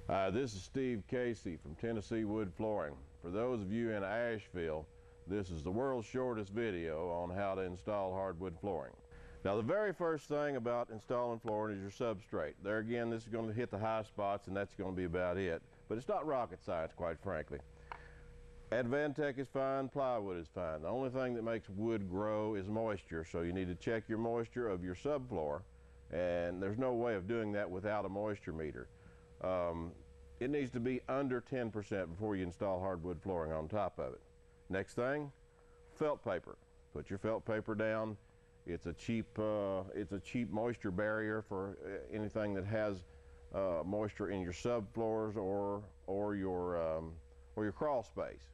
Hi, this is Steve Casey from Tennessee Wood Flooring. For those of you in Asheville, this is the world's shortest video on how to install hardwood flooring. Now, the very first thing about installing flooring is your substrate. There again, this is going to hit the high spots and that's going to be about it. But it's not rocket science, quite frankly. Advantech is fine, plywood is fine. The only thing that makes wood grow is moisture, so you need to check your moisture of your subfloor, and there's no way of doing that without a moisture meter. It needs to be under 10% before you install hardwood flooring on top of it. Next thing, felt paper. Put your felt paper down. It's a cheap moisture barrier for anything that has moisture in your subfloors or your crawl space.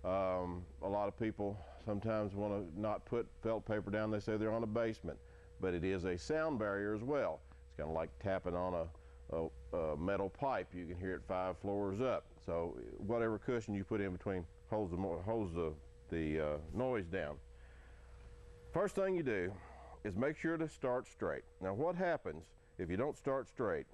A lot of people sometimes want to not put felt paper down. They say they're on a basement, but it is a sound barrier as well. It's kind of like tapping on a metal pipe. You can hear it 5 floors up. So whatever cushion you put in between holds the noise down. First thing you do is make sure to start straight. Now, what happens if you don't start straight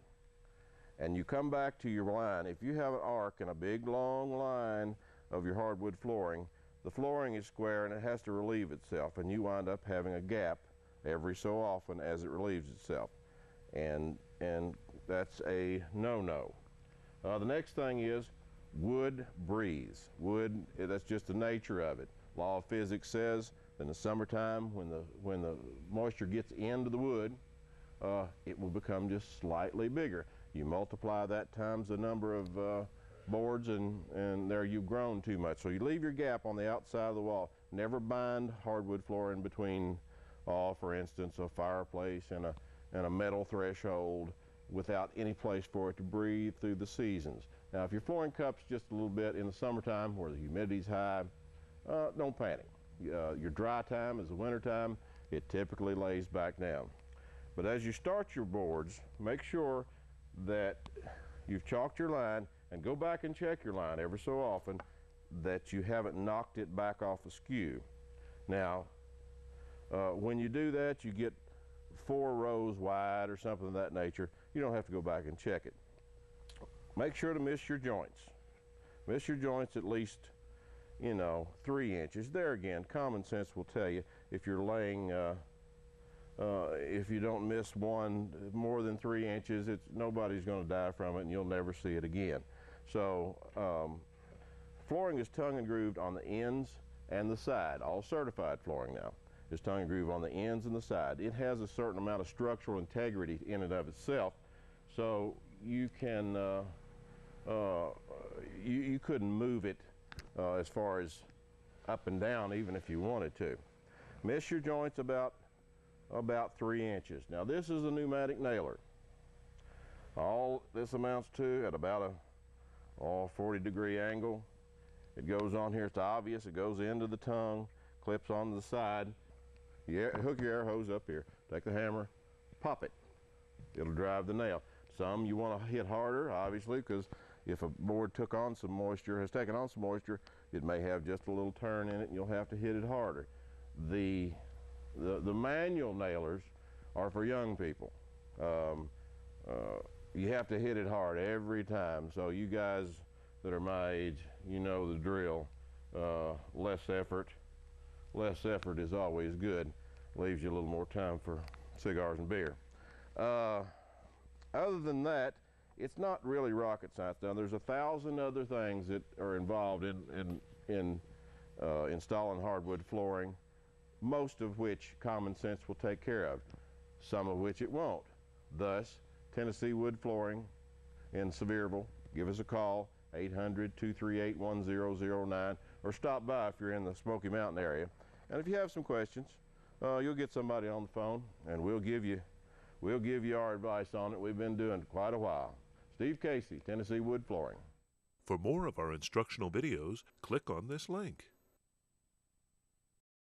and you come back to your line? If you have an arc and a big long line of your hardwood flooring, the flooring is square and it has to relieve itself, and you wind up having a gap every so often as it relieves itself. And that's a no-no. The next thing is wood breathes. Wood, that's just the nature of it. Law of physics says in the summertime, when the moisture gets into the wood, it will become just slightly bigger. You multiply that times the number of boards, and there you've grown too much. So you leave your gap on the outside of the wall. Never bind hardwood flooring between, for instance, a fireplace and a metal threshold without any place for it to breathe through the seasons. Now, if your flooring cups just a little bit in the summertime where the humidity's high, don't panic. Your dry time is the winter time. It typically lays back down. But as you start your boards, make sure that you've chalked your line, and go back and check your line every so often that you haven't knocked it back off askew. Now, when you do that, you get 4 rows wide or something of that nature. You don't have to go back and check it. Make sure to miss your joints. Miss your joints at least, 3 inches. There again, common sense will tell you if you're laying, if you don't miss one more than 3 inches, nobody's going to die from it and you'll never see it again. So flooring is tongue and grooved on the ends and the side. All certified flooring now is tongue and groove on the ends and the side. It has a certain amount of structural integrity in and of itself, so you can you couldn't move it as far as up and down even if you wanted to. Miss your joints about 3 inches. Now, this is a pneumatic nailer. All this amounts to at about a 40-degree angle. It goes on here. It's obvious. It goes into the tongue, clips on the side. You hook your air hose up here. Take the hammer, pop it. It'll drive the nail. Some you want to hit harder, obviously, because if a board took on some moisture, has taken on some moisture, it may have just a little turn in it, and you'll have to hit it harder. The manual nailers are for young people. You have to hit it hard every time. So you guys that are my age, you know the drill. Less effort is always good. Leaves you a little more time for cigars and beer. Other than that, it's not really rocket science. Now, there's 1,000 other things that are involved in installing hardwood flooring, most of which common sense will take care of, some of which it won't. Thus, Tennessee Wood Flooring in Sevierville, give us a call, 800-238-1009, or stop by if you're in the Smoky Mountain area. And if you have some questions, you'll get somebody on the phone, and we'll give you our advice on it. We've been doing it quite a while. Steve Casey, Tennessee Wood Flooring. For more of our instructional videos, click on this link.